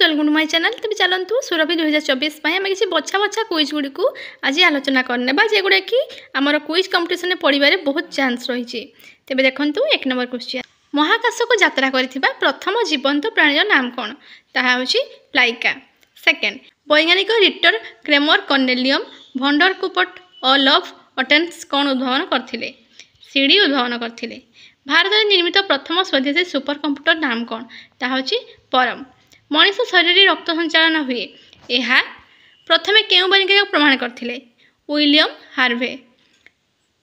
Welcome to my channel. तेज चलतु सुरभि 2024 आम किसी बछा बछा क्विज गुड़ी को आज आलोचना करने जेगुड़ा कि आमर क्विज कंपिटिशन पढ़ार बहुत चान्स रही। तेज देखूँ 1 नंबर क्वेश्चन, महाकाश को यात्रा करथिबा प्रथम जीवंत प्राणी नाम कौन? ताहा होछि प्लाइका। सेकेंड, वैज्ञानिक रिटर क्रेमर कर्नेलियम भंडरकुपट और लव अटेन्स कौन उद्भावन करथिले? सीडी उद्भावन करथिले। भारत में निर्मित प्रथम स्वदेशी सुपर कंप्यूटर नाम कौन? ताहा होछि परम। मनीष शरीर में रक्त संचालन हुए यह प्रथमे केउ वैज्ञानिक प्रमाण करथिले? William Harvey.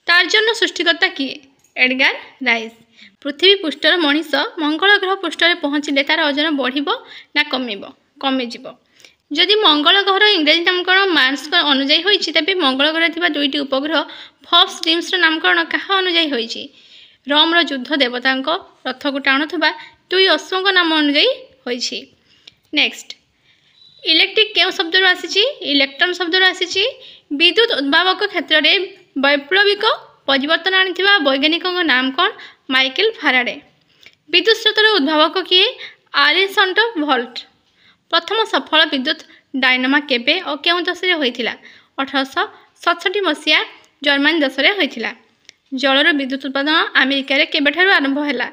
टार्जन सृष्टिकर्ता किए? Edgar Rice. पृथ्वी पृष्ठर मनीष मंगल ग्रह पृष्ठ में पहुँचले तार ओजन बढ़िबो ना कमिबो? कमिजिबो। जदि मंगल ग्रहर इंग्रेजी नामकरण मार्स अनुजाई होइछि तबे मंगल ग्रह थिबा दुईटी उपग्रह फॉक्स ड्रीम्स नामकरण कहा अनुजाई होइछि? रोम युद्ध देवता रथ को टाणुवा दुई अश्वों नाम अनुजाई होइछि। नेक्स्ट, इलेक्ट्रिक केउ शब्द आसी? इलेक्ट्रॉन शब्द आसी। विद्युत उद्भावक क्षेत्र में वैप्लविक परिवर्तन आनिथिबा वैज्ञानिक नाम कौन? माइकल फाराडे। विद्युत स्रोतर उद्भावक किए? आलिसंट वोल्ट। प्रथम सफल विद्युत डायनामा केबे और केउ देश में होइथिला? 1867 मसीहा जर्मनी देश में होइथिला। जलर विद्युत उत्पादन अमेरिका रे केबेठारु आरंभ हैला?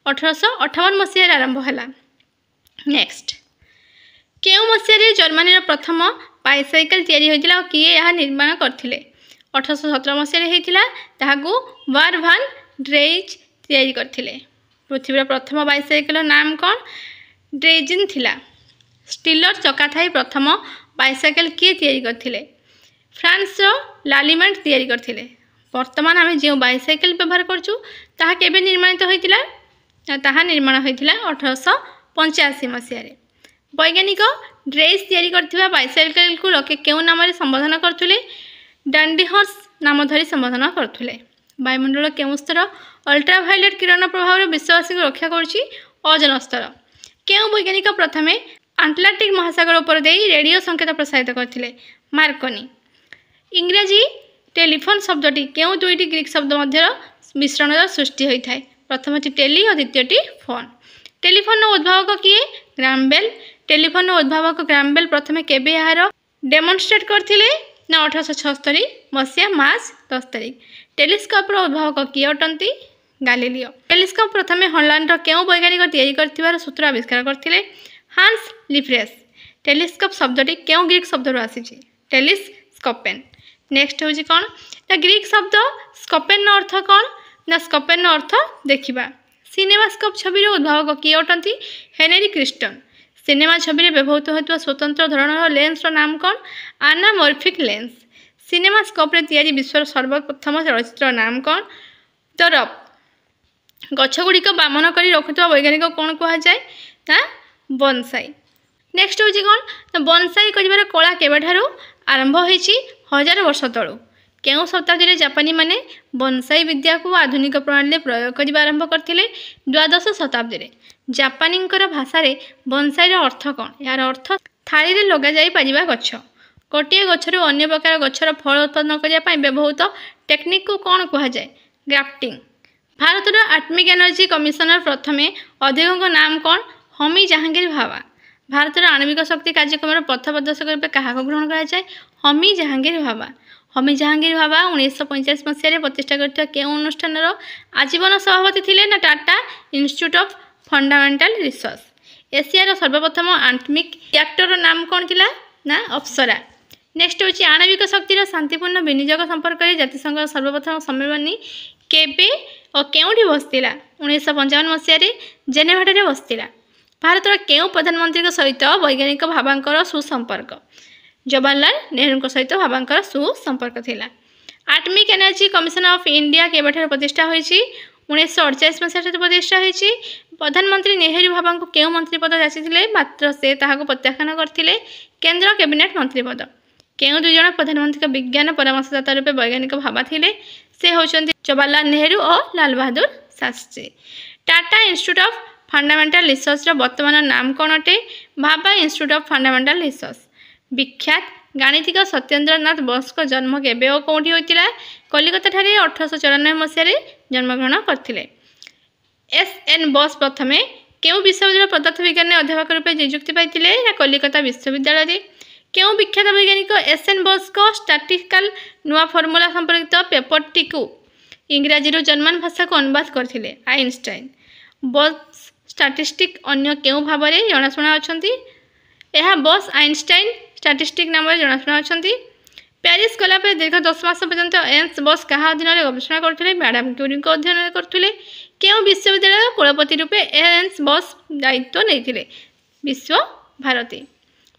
1858 मसीहा आरंभ हैला। नेक्स्ट, केउ मसीहा जर्मनी प्रथम बाइसाइकेल तैयारी होइथिला और किए यह निर्माण करथिले? 1817 मसीहा होइथिला। ताहाकू वार भान ड्रेइज तैयारी करथिले। पृथ्वीर प्रथम बाइसाइकेल नाम कौन? ड्रेजिन थिला। स्टीलर चका थाई प्रथम बाइसाइकेल किए तैयारी करथिले? फ्रांस लालिमेंट तैयारी करथिले। वर्तमान आम जो बाइसाइकेल व्यवहार करछु ताहा केबे निर्माणित होइथिला? ताहा निर्माण होइथिला 1885 मसीहा। वैज्ञानिक ड्रेस तैयारी करथिबा बाइसाइकेल को लोके केउ नाम रे संबोधन करथुले? डांडीहर्स नाम धरी संबोधन करथुले। वायुमंडल केउ स्तर अल्ट्राभायोलेट किरण प्रभाव विश्ववासी को रक्षा करुछि? ओजोन स्तर। केउ वैज्ञानिक प्रथमे आंटार्कटिक महासागर उपर देई रेडियो संकेत प्रसारित करथिले? मार्कोनी। इंग्रेजी टेलीफोन शब्दटी केउ दुईटी ग्रीक शब्द मध्य मिश्रण सृष्टि होता है? प्रथमटी टेली और द्वितीयटी फोन। टेलीफोन उद्भावक किए? Graham Bell. टेलीफोन उद्भावक ग्राहम बेल प्रथमे केबे यार डेमोन्स्ट्रेट करथिले? ना 1876 मसीहा मार्च 10 तारिख। टेलीस्कोप उद्भावक किए अटंती? गालिलियो। टेलीस्कोप प्रथमे हॉलैंड केउ वैज्ञानिक तैयारी करथिबार सूत्र आविष्कार करथिले? हांस लिफ्रेस। टेलीस्कोप शब्दटी केउ ग्रीक शब्द आसी? टेलीस्कोपेन। नेक्स्ट हूँ कौन ना ग्रीक शब्द स्कोपेन अर्थ कौन? ना स्कोपेन अर्थ देखा। सिनेमास्कोप छवि उद्भावक किए अटंती? Henri Chretien. सिनेमा छवि व्यवहृत होता स्वतंत्र धरणर लेंस नाम कौन? आनामॉर्फिक लेंस। सिनेमास्कोप तैयारी विश्वर सर्वप्रथम चलचित्र नाम कौन? The rough. गछगुड़िक बामन कर रखुवा वैज्ञानिक कौन कह जाए? ना बोनसाई। नेक्स्ट हूँ कौन ना बोनसाई कर कला केबेठारु आरंभ होइछि? 1000 वर्ष तलू। केउ शताब्दी जापानी माने बोनसाई विद्या को आधुनिक प्रणाली प्रयोग करने आरंभ करथिले? 12 शताब्दी। जापानी भाषा रे बोनसाई अर्थ कौन? यार अर्थ थाली रे लगा जाई परिबा गछ। गोटे गछरु अन्य प्रकार गछर फल उत्पादन करने व्यवहृत टेक्निक को कौन कह जाए? Grafting. Bharat atomic energy commissioner प्रथमे अध्यक्ष नाम कौन? होमी जहांगीर भाभा। भारत आणविक शक्ति कार्यक्रम पथ प्रदर्शक रूप क्या ग्रहण कराए? होमी जहांगीर भाभा। होमी जहांगीर भाभा 1945 मसीह प्रतिष्ठा करथिबा केउ अनुष्ठान आजीवन सभापति थिले? ना Tata institute of fundamental research. एशियार सर्वप्रथम एटमिक रिएक्टर नाम कौन थिला? ना अप्सरा। नेक्स्ट हूँ आणविक शक्तिर शांतिपूर्ण विनियोग संपर्क में जातिसंघ सर्वप्रथम सम्मेलन केबे और केउठी बसतिला? 1955 मसीह जेनेभाटे बसतिला। भारत केउ प्रधानमंत्री सहित वैज्ञानिक भाभांकर सुसंपर्क? जवाहरलाल नेहरू सहित भाभांकर सुसंपर्क थिला। Atomic energy commission of India केबेठार प्रतिष्ठा होइछि? 1948 मसीह प्रतिष्ठा होइछि। प्रधानमंत्री नेहरू भाभा को केउ मंत्री पद जाचिथिले? मात्र से ताहाको प्रत्याख्यान करथिले? केंद्र कैबिनेट मंत्री पद। केउ दुई जण प्रधानमंत्री विज्ञान परामर्शदाता रूपे वैज्ञानिक भाभा थिले? से होचंती जवाहरलाल नेहरू और Lal Bahadur Shastri. Tata institute of fundamental research वर्तमान नाम कौन अटे? Bhabha institute of fundamental research. विख्यात गाणितिक सत्येंद्रनाथ बोस को जन्म केबे और कौटी होइतिला? कलिकता ठारे 1894 मसीह जन्मग्रहण करथिले। एस एन बोस प्रथमे केउं विश्वविद्यालय पदार्थ विज्ञान अध्यापक रूपे नियुक्ति पाइथिले या कलिकता विश्वविद्यालय केउं विख्यात वैज्ञानिक एस.एन. बोस को स्टैटिस्टिकल नुआ फॉर्मूला संपर्कित पेपरटी को इंग्राजी जर्मन भाषा को अनुवाद करथिले आइंस्टाइन बोस स्टैटिस्टिक अन्य केउं भाव में जनाशुना अछंती यह बोस आइंस्टाइन स्टैटिस्टिक नाम जनाशुना अछंती प्यारिस गला दीर्घ 10 मास पर्यंत एन्स बोस क्या अधीन में गवेषणा करते मैडम क्यूरी को अध्ययन करते केउं विश्वविद्यालय कुलपति रूपे एन्स बोस दायित्व नहीं विश्व भारती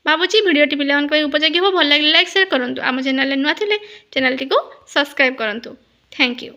भावुची भिडियोटी पिला उपयोगी हो भल लगे लाइक शेयर करूँ आम चैनल नुआ थे चैनल टी को सब्सक्राइब करूँ थैंक यू।